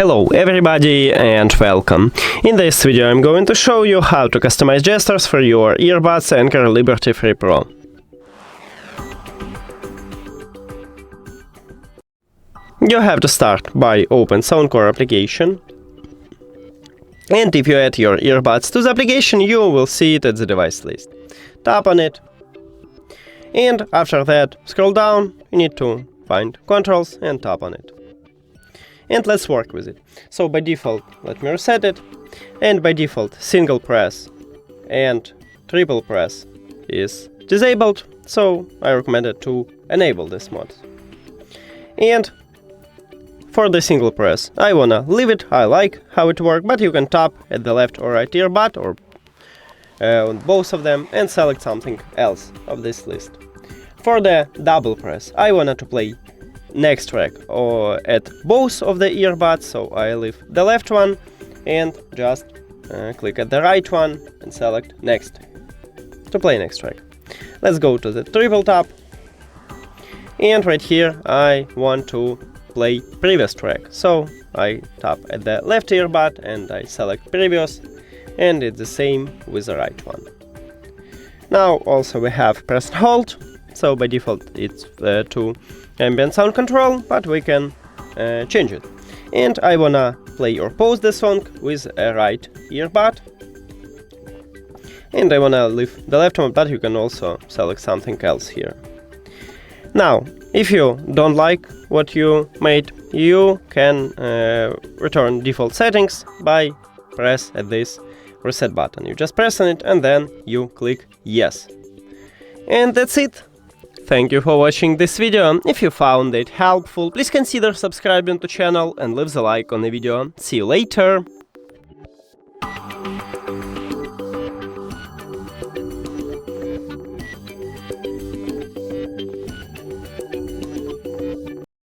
Hello everybody and welcome. In this video I'm going to show you how to customize gestures for your earbuds ANKER Liberty 3 Pro. You have to start by open Soundcore application. And if you add your earbuds to the application, you will see it at the device list. Tap on it. And after that, scroll down, you need to find controls and tap on it. And let's work with it. So by default, let me reset it. And by default, single press and triple press is disabled. So I recommend it to enable this mod. And for the single press, I wanna leave it. I like how it works, but you can tap at the left or right earbud or on both of them and select something else of this list. For the double press, I wanna to play next track or at both of the earbuds, so I leave the left one and just click at the right one and select next to play next track. Let's go to the triple tap, and right here I want to play previous track, so I tap at the left earbud and I select previous, and it's the same with the right one. Now also we have press and hold, so by default it's to ambient sound control, but we can change it. And I wanna play or pause the song with a right earbud. And I wanna leave the left one, but you can also select something else here. Now, if you don't like what you made, you can return default settings by press at this reset button. You just press on it and then you click yes. And that's it. Thank you for watching this video. If you found it helpful, please consider subscribing to the channel and leave a like on the video. See you later!